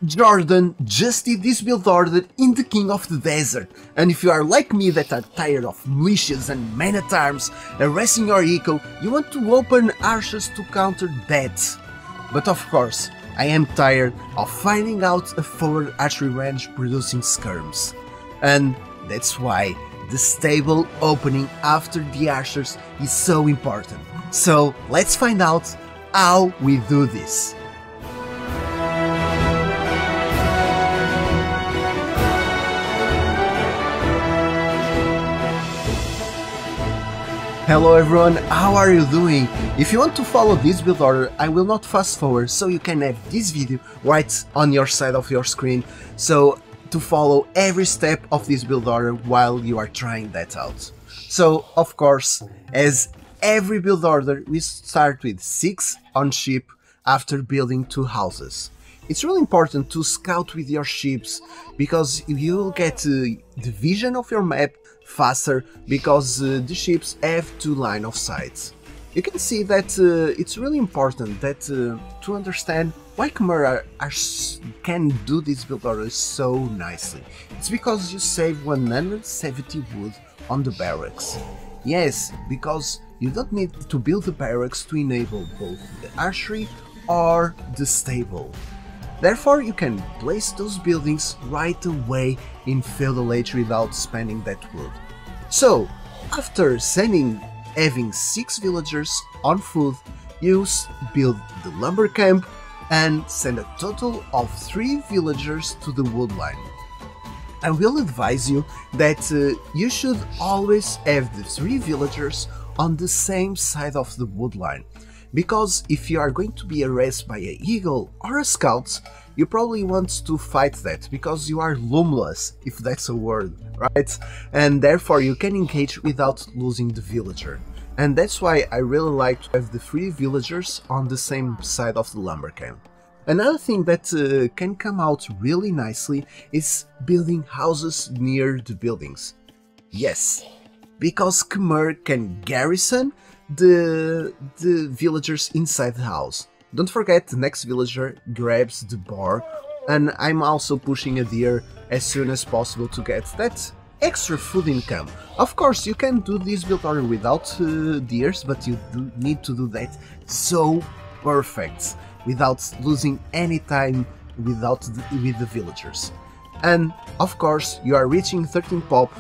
Jordan just did this build order in the King of the Desert, and if you are like me that are tired of militias and man-at-arms harassing your eco, you want to open archers to counter that. But of course, I am tired of finding out a forward archery range producing skirms. And that's why the stable opening after the archers is so important. So let's find out how we do this. Hello everyone, how are you doing? If you want to follow this build order, I will not fast forward, so you can have this video right on your side of your screen, so to follow every step of this build order while you are trying that out. So of course, as every build order, we start with 6 on ship after building 2 houses. It's really important to scout with your ships, because you will get the vision of your map faster, because the ships have 2 line of sight. You can see that it's really important that to understand why Khmer can do this build order so nicely. It's because you save 170 wood on the barracks. Yes, because you don't need to build the barracks to enable both the archery or the stable. Therefore, you can place those buildings right away in feudal age without spending that wood. So, after having 6 villagers on food, you build the lumber camp and send a total of 3 villagers to the wood line. I will advise you that you should always have the 3 villagers on the same side of the wood line, because if you are going to be harassed by an eagle or a scout, you probably want to fight that, because you are loomless, if that's a word, right? And therefore you can engage without losing the villager. And that's why I really like to have the 3 villagers on the same side of the lumber camp. Another thing that can come out really nicely is building houses near the buildings. Yes, because Khmer can garrison the villagers inside the house. Don't forget, the next villager grabs the boar, and I'm also pushing a deer as soon as possible to get that extra food income. Of course, you can do this build order without deers, but you do need to do that so perfect, without losing any time with the villagers. And of course, you are reaching 13 pop,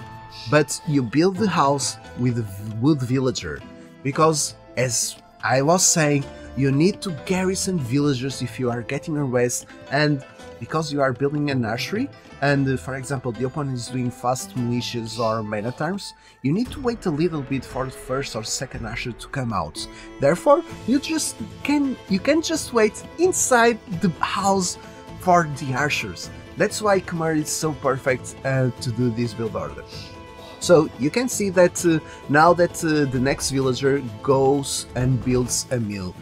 but you build the house with a wood villager, because as I was saying, you need to garrison villagers if you are getting harassed, and because you are building an archery, and for example the opponent is doing fast militias or man-at-arms, you need to wait a little bit for the first or second archer to come out. Therefore, you can just wait inside the house for the archers. That's why Khmer is so perfect to do this build order. So you can see that now that the next villager goes and builds a mill.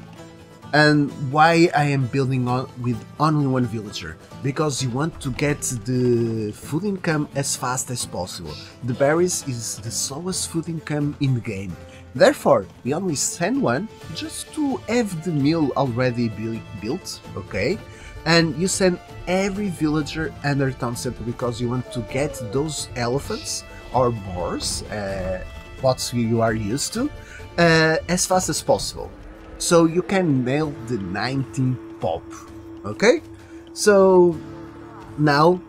And why I am building with only 1 villager? Because you want to get the food income as fast as possible. The berries is the slowest food income in the game. Therefore, we only send 1 just to have the mill already built, okay? And you send every villager under town center, because you want to get those elephants or boars, what you are used to, as fast as possible, so you can nail the 19 pop. Okay, so now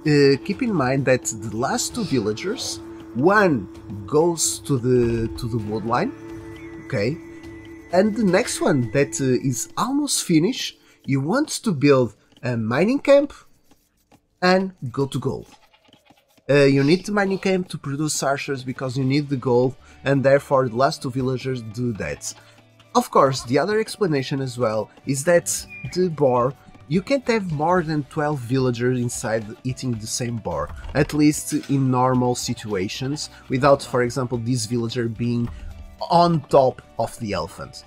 keep in mind that the last 2 villagers, 1 goes to the wood line, okay, and the next one that is almost finished, you want to build a mining camp and go to gold. You need the mining camp to produce archers, because you need the gold, and therefore the last 2 villagers do that. Of course, the other explanation as well is that the boar, you can't have more than 12 villagers inside eating the same boar, at least in normal situations, without, for example, this villager being on top of the elephant.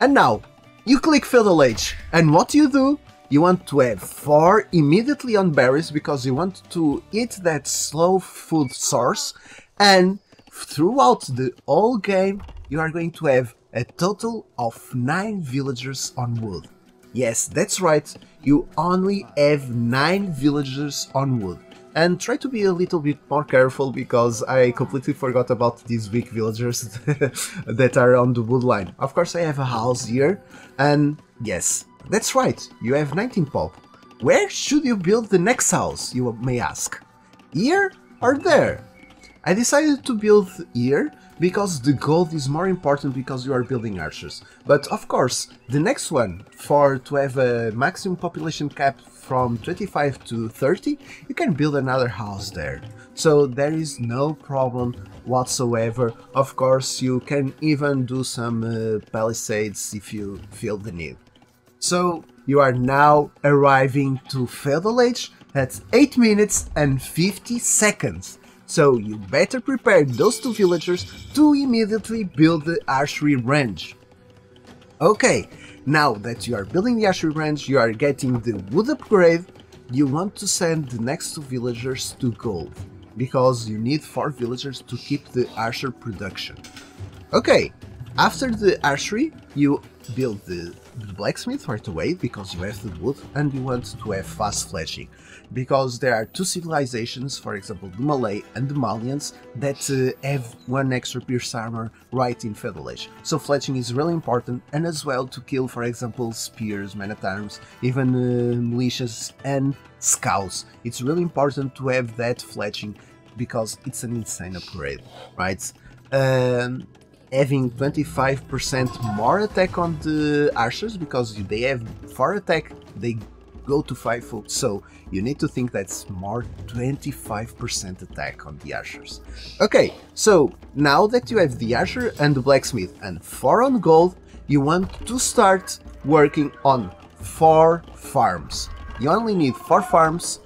And now, you click Feudal Age, and what you do? You want to have 4 immediately on berries, because you want to eat that slow food source, and throughout the whole game you are going to have a total of 9 villagers on wood. Yes, that's right, you only have 9 villagers on wood. And try to be a little bit more careful, because I completely forgot about these weak villagers that are on the wood line. Of course I have a house here, and yes, that's right, you have 19 pulp. Where should you build the next house, you may ask? Here or there? I decided to build here because the gold is more important, because you are building archers. But of course, the next one, to have a maximum population cap from 25 to 30, you can build another house there. So there is no problem whatsoever. Of course, you can even do some palisades if you feel the need. So you are now arriving to Feudal Age at 8 minutes and 50 seconds. So you better prepare those 2 villagers to immediately build the archery range. Okay, now that you are building the archery range, you are getting the wood upgrade, you want to send the next 2 villagers to gold, because you need 4 villagers to keep the archer production. Okay, after the archery, you build the blacksmith right away, because you have the wood and you want to have fast fletching. Because there are 2 civilizations, for example the Malay and the Malians, that have 1 extra pierce armor right in Feudal Age. So fletching is really important, and as well to kill, for example, spears, men-at-arms, even militias and scouts. It's really important to have that fletching, because it's an insane upgrade, right? Having 25% more attack on the archers, because they have 4 attack, they go to 5 foot, so you need to think that's more 25% attack on the archers. Okay, so now that you have the archer and the blacksmith and 4 on gold, you want to start working on 4 farms. You only need 4 farms,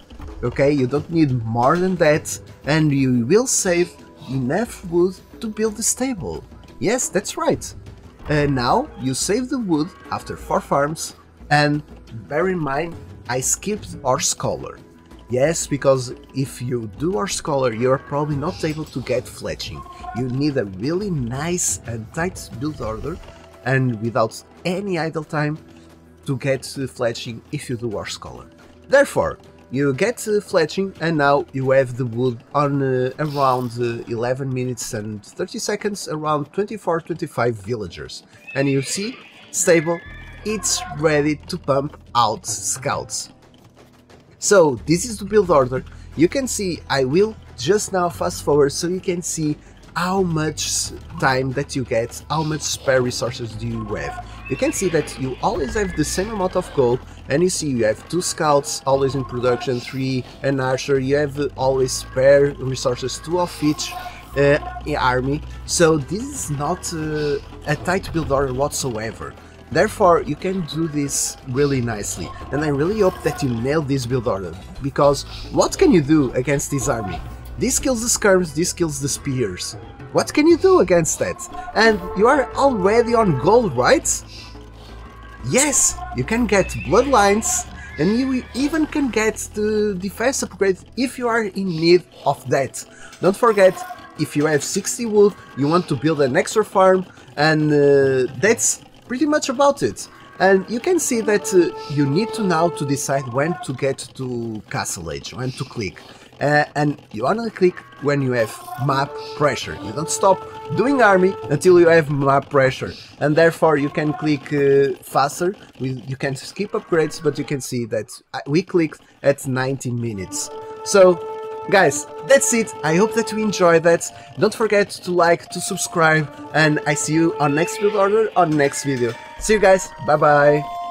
okay, you don't need more than that, and you will save enough wood to build the stable. Yes, that's right. Now you save the wood after 4 farms, and bear in mind, I skipped our scholar. Yes, because if you do our scholar, you're probably not able to get fletching. You need a really nice and tight build order, and without any idle time, to get fletching if you do our scholar. Therefore, you get fletching, and now you have the wood on around 11 minutes and 30 seconds, around 24-25 villagers. And you see, stable, it's ready to pump out scouts. So this is the build order. You can see, I will just now fast forward so you can see how much time that you get, how much spare resources do you have. You can see that you always have the same amount of gold, and you see you have 2 scouts always in production, 3 an archer, you have always spare resources, 2 of each army. So this is not a tight build order whatsoever. Therefore, you can do this really nicely, and I really hope that you nail this build order, because what can you do against this army? This kills the skirms, this kills the spears. What can you do against that? And you are already on gold, right? Yes, you can get bloodlines, and you even can get the defense upgrade if you are in need of that. Don't forget, if you have 60 wood, you want to build an extra farm, and that's pretty much about it. And you can see that you need to now to decide when to get to Castle Age, when to click. And you only click when you have map pressure. You don't stop doing army until you have map pressure, and therefore you can click faster. You can skip upgrades, but you can see that we clicked at 19 minutes. So guys, that's it. I hope that you enjoyed that. Don't forget to like, to subscribe, and I see you on next build order on next video. See you guys, bye bye.